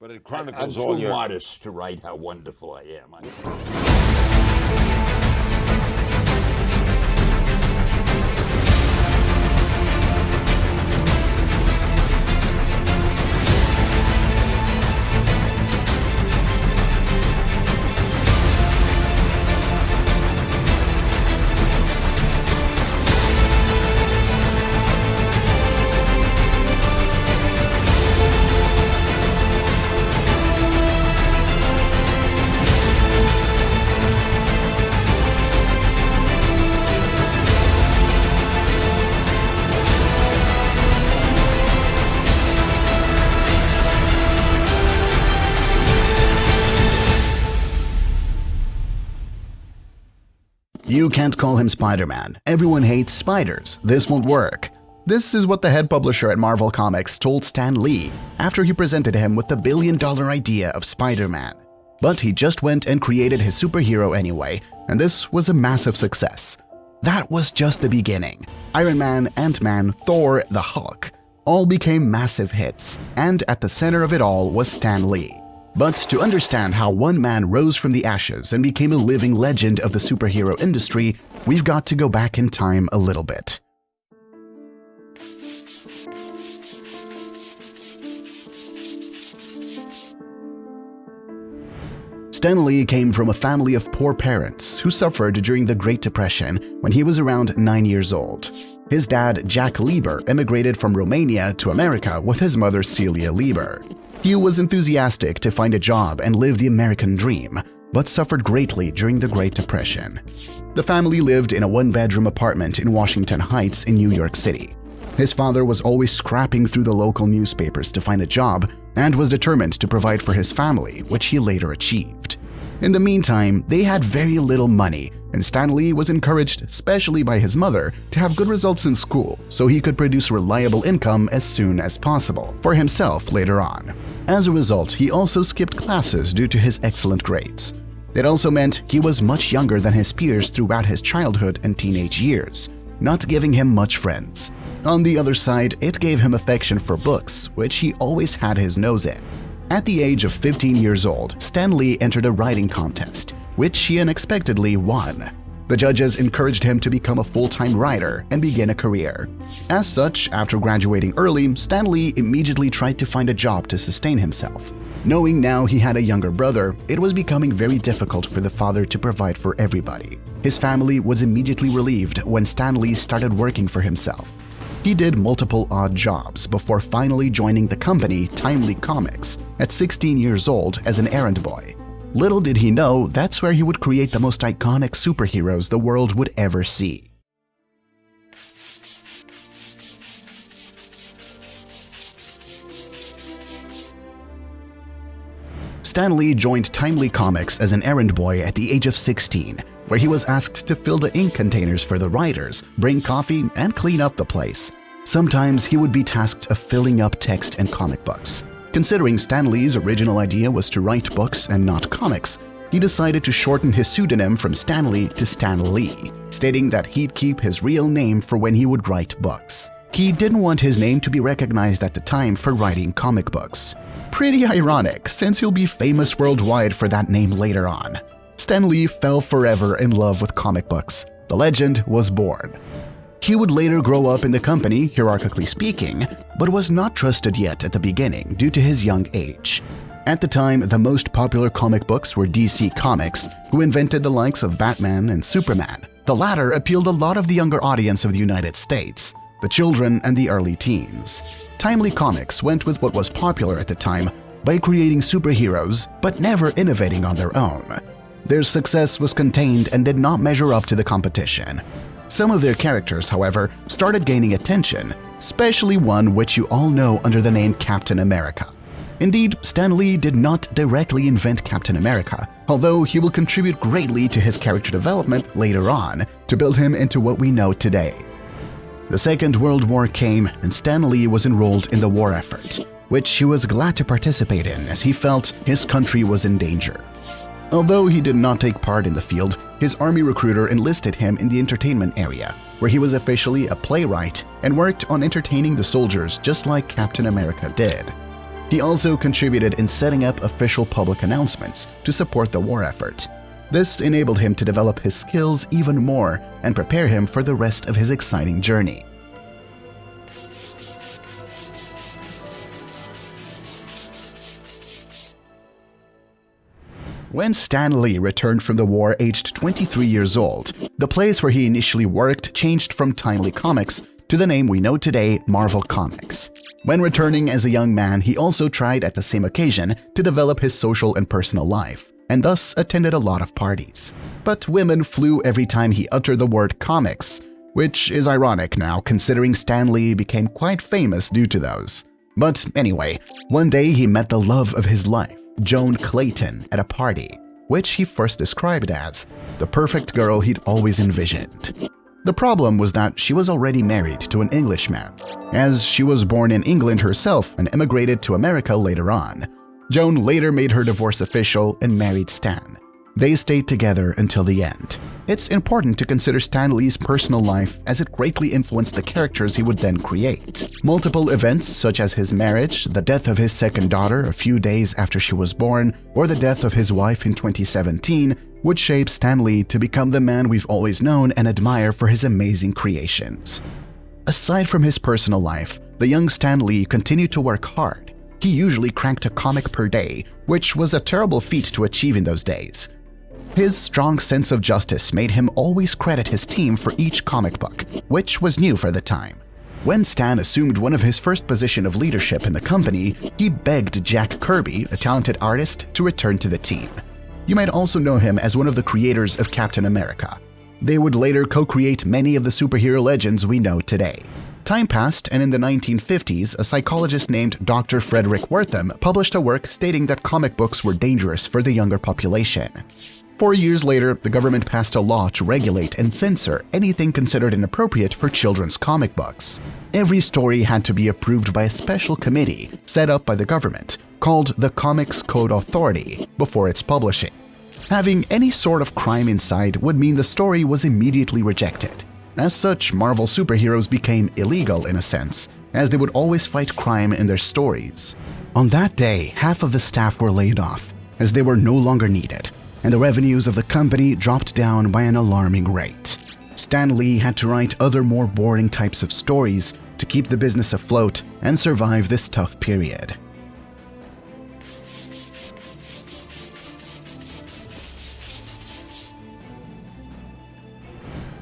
But it I'm chronicles all too your... modest to write how wonderful I am. You can't call him Spider-Man. Everyone hates spiders. This won't work. This is what the head publisher at Marvel Comics told Stan Lee after he presented him with the billion-dollar idea of Spider-Man. But he just went and created his superhero anyway, and this was a massive success. That was just the beginning. Iron Man, Ant-Man, Thor, the Hulk all became massive hits, and at the center of it all was Stan Lee. But to understand how one man rose from the ashes and became a living legend of the superhero industry, we've got to go back in time a little bit. Stan Lee came from a family of poor parents who suffered during the Great Depression when he was around 9 years old. His dad, Jack Lieber, immigrated from Romania to America with his mother, Celia Lieber. He was enthusiastic to find a job and live the American dream, but suffered greatly during the Great Depression. The family lived in a one-bedroom apartment in Washington Heights in New York City. His father was always scrapping through the local newspapers to find a job and was determined to provide for his family, which he later achieved. In the meantime, they had very little money, and Stan Lee was encouraged, especially by his mother, to have good results in school so he could produce reliable income as soon as possible for himself later on. As a result, he also skipped classes due to his excellent grades. It also meant he was much younger than his peers throughout his childhood and teenage years, not giving him much friends. On the other side, it gave him affection for books, which he always had his nose in. At the age of 15 years old, Stan Lee entered a writing contest, which he unexpectedly won. The judges encouraged him to become a full-time writer and begin a career. As such, after graduating early, Stan Lee immediately tried to find a job to sustain himself. Knowing now he had a younger brother, it was becoming very difficult for the father to provide for everybody. His family was immediately relieved when Stan Lee started working for himself. He did multiple odd jobs before finally joining the company Timely Comics at 16 years old as an errand boy. Little did he know that's where he would create the most iconic superheroes the world would ever see. Stan Lee joined Timely Comics as an errand boy at the age of 16, where he was asked to fill the ink containers for the writers, bring coffee, and clean up the place. Sometimes he would be tasked of filling up text and comic books. Considering Stan Lee's original idea was to write books and not comics, he decided to shorten his pseudonym from Stan Lee to Stan Lee, stating that he'd keep his real name for when he would write books. He didn't want his name to be recognized at the time for writing comic books. Pretty ironic, since he'll be famous worldwide for that name later on. Stan Lee fell forever in love with comic books. The legend was born. He would later grow up in the company, hierarchically speaking, but was not trusted yet at the beginning due to his young age. At the time, the most popular comic books were DC Comics, who invented the likes of Batman and Superman. The latter appealed a lot of the younger audience of the United States, the children and the early teens. Timely Comics went with what was popular at the time by creating superheroes, but never innovating on their own. Their success was contained and did not measure up to the competition. Some of their characters, however, started gaining attention, especially one which you all know under the name Captain America. Indeed, Stan Lee did not directly invent Captain America, although he will contribute greatly to his character development later on to build him into what we know today. The Second World War came and Stan Lee was enrolled in the war effort, which he was glad to participate in as he felt his country was in danger. Although he did not take part in the field, his army recruiter enlisted him in the entertainment area, where he was officially a playwright and worked on entertaining the soldiers just like Captain America did. He also contributed in setting up official public announcements to support the war effort. This enabled him to develop his skills even more and prepare him for the rest of his exciting journey. When Stan Lee returned from the war aged 23 years old, the place where he initially worked changed from Timely Comics to the name we know today, Marvel Comics. When returning as a young man, he also tried at the same occasion to develop his social and personal life, and thus attended a lot of parties. But women flew every time he uttered the word comics, which is ironic now considering Stan Lee became quite famous due to those. But anyway, one day he met the love of his life, Joan Clayton, at a party, which he first described as the perfect girl he'd always envisioned. The problem was that she was already married to an Englishman, as she was born in England herself and immigrated to America later on. Joan later made her divorce official and married Stan. They stayed together until the end. It's important to consider Stan Lee's personal life as it greatly influenced the characters he would then create. Multiple events such as his marriage, the death of his second daughter a few days after she was born, or the death of his wife in 2017 would shape Stan Lee to become the man we've always known and admire for his amazing creations. Aside from his personal life, the young Stan Lee continued to work hard. He usually cranked a comic per day, which was a terrible feat to achieve in those days. His strong sense of justice made him always credit his team for each comic book, which was new for the time. When Stan assumed one of his first position of leadership in the company, he begged Jack Kirby, a talented artist, to return to the team. You might also know him as one of the creators of Captain America. They would later co-create many of the superhero legends we know today. Time passed, and in the 1950s, a psychologist named Dr. Frederick Wertham published a work stating that comic books were dangerous for the younger population. 4 years later, the government passed a law to regulate and censor anything considered inappropriate for children's comic books. Every story had to be approved by a special committee set up by the government, called the Comics Code Authority, before its publishing. Having any sort of crime inside would mean the story was immediately rejected. As such, Marvel superheroes became illegal in a sense, as they would always fight crime in their stories. On that day, half of the staff were laid off, as they were no longer needed, and the revenues of the company dropped down by an alarming rate. Stan Lee had to write other more boring types of stories to keep the business afloat and survive this tough period.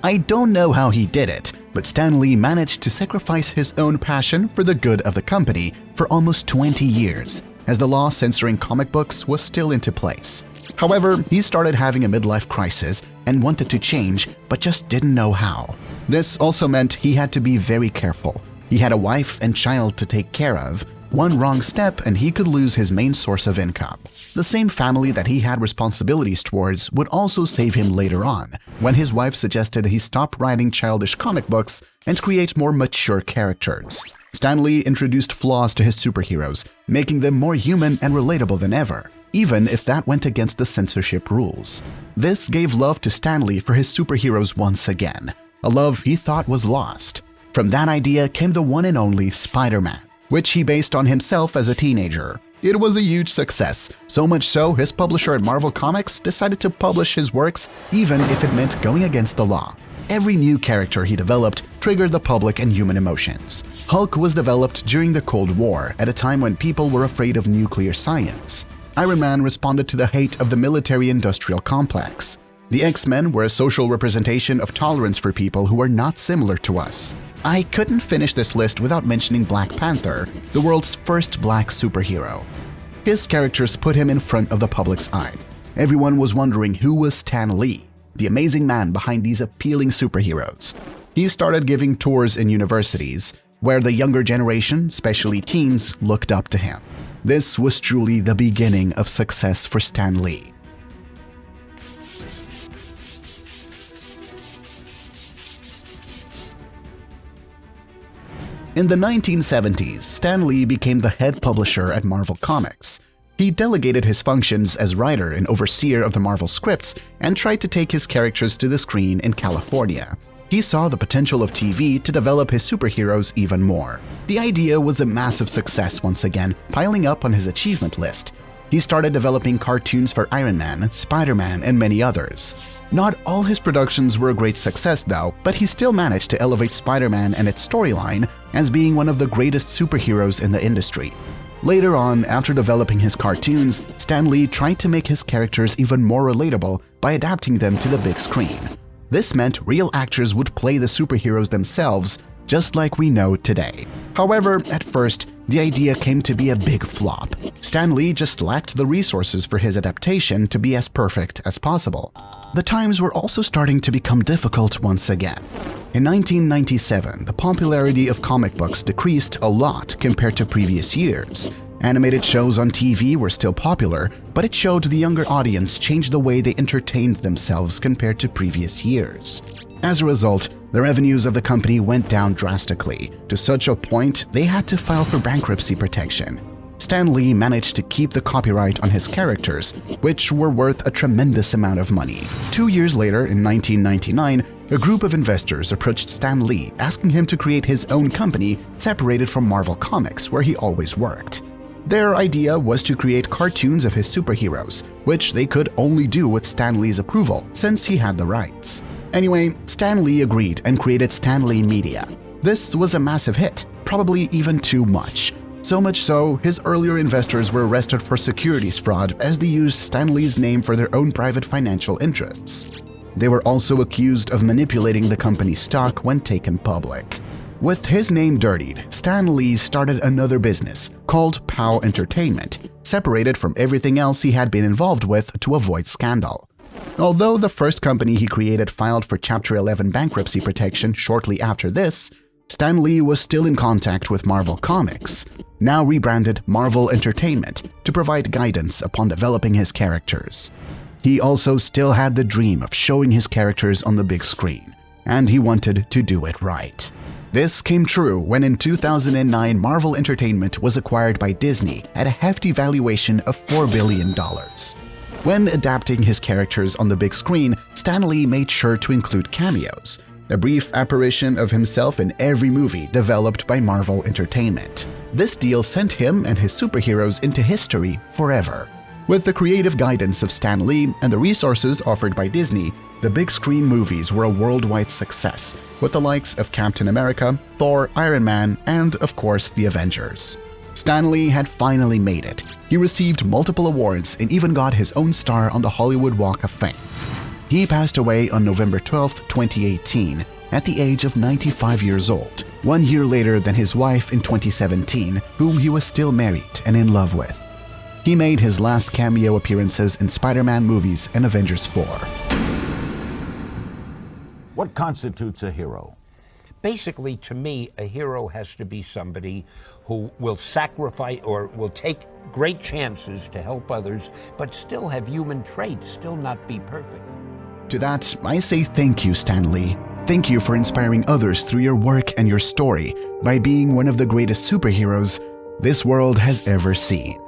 I don't know how he did it, but Stan Lee managed to sacrifice his own passion for the good of the company for almost 20 years, as the law censoring comic books was still into place. However, he started having a midlife crisis and wanted to change, but just didn't know how. This also meant he had to be very careful. He had a wife and child to take care of. One wrong step and he could lose his main source of income. The same family that he had responsibilities towards would also save him later on, when his wife suggested he stop writing childish comic books and create more mature characters. Stan Lee introduced flaws to his superheroes, making them more human and relatable than ever, even if that went against the censorship rules. This gave love to Stan Lee for his superheroes once again, a love he thought was lost. From that idea came the one and only Spider-Man, which he based on himself as a teenager. It was a huge success, so much so his publisher at Marvel Comics decided to publish his works even if it meant going against the law. Every new character he developed triggered the public and human emotions. Hulk was developed during the Cold War, at a time when people were afraid of nuclear science. Iron Man responded to the hate of the military-industrial complex. The X-Men were a social representation of tolerance for people who are not similar to us. I couldn't finish this list without mentioning Black Panther, the world's first black superhero. His characters put him in front of the public's eye. Everyone was wondering who was Stan Lee, the amazing man behind these appealing superheroes. He started giving tours in universities, where the younger generation, especially teens, looked up to him. This was truly the beginning of success for Stan Lee. In the 1970s, Stan Lee became the head publisher at Marvel Comics. He delegated his functions as writer and overseer of the Marvel scripts and tried to take his characters to the screen in California. He saw the potential of TV to develop his superheroes even more. The idea was a massive success once again, piling up on his achievement list. He started developing cartoons for Iron Man, Spider-Man, and many others. Not all his productions were a great success though, but he still managed to elevate Spider-Man and its storyline as being one of the greatest superheroes in the industry. Later on, after developing his cartoons, Stan Lee tried to make his characters even more relatable by adapting them to the big screen. This meant real actors would play the superheroes themselves, just like we know today. However, at first, the idea came to be a big flop. Stan Lee just lacked the resources for his adaptation to be as perfect as possible. The times were also starting to become difficult once again. In 1997, the popularity of comic books decreased a lot compared to previous years. Animated shows on TV were still popular, but it showed the younger audience changed the way they entertained themselves compared to previous years. As a result, the revenues of the company went down drastically, to such a point they had to file for bankruptcy protection. Stan Lee managed to keep the copyright on his characters, which were worth a tremendous amount of money. 2 years later, in 1999, a group of investors approached Stan Lee asking him to create his own company separated from Marvel Comics, where he always worked. Their idea was to create cartoons of his superheroes, which they could only do with Stan Lee's approval, since he had the rights. Anyway, Stan Lee agreed and created Stan Lee Media. This was a massive hit, probably even too much. So much so, his earlier investors were arrested for securities fraud as they used Stan Lee's name for their own private financial interests. They were also accused of manipulating the company's stock when taken public. With his name dirtied, Stan Lee started another business called POW Entertainment, separated from everything else he had been involved with to avoid scandal. Although the first company he created filed for Chapter 11 bankruptcy protection shortly after this, Stan Lee was still in contact with Marvel Comics, now rebranded Marvel Entertainment, to provide guidance upon developing his characters. He also still had the dream of showing his characters on the big screen, and he wanted to do it right. This came true when in 2009 Marvel Entertainment was acquired by Disney at a hefty valuation of $4 billion. When adapting his characters on the big screen, Stan Lee made sure to include cameos, a brief apparition of himself in every movie developed by Marvel Entertainment. This deal sent him and his superheroes into history forever. With the creative guidance of Stan Lee and the resources offered by Disney, the big screen movies were a worldwide success, with the likes of Captain America, Thor, Iron Man, and of course the Avengers. Stan Lee had finally made it. He received multiple awards and even got his own star on the Hollywood Walk of Fame. He passed away on November 12, 2018, at the age of 95 years old, 1 year later than his wife in 2017, whom he was still married and in love with. He made his last cameo appearances in Spider-Man movies and Avengers 4. What constitutes a hero? Basically, to me, a hero has to be somebody who will sacrifice or will take great chances to help others, but still have human traits, still not be perfect. To that, I say thank you, Stan Lee. Thank you for inspiring others through your work and your story by being one of the greatest superheroes this world has ever seen.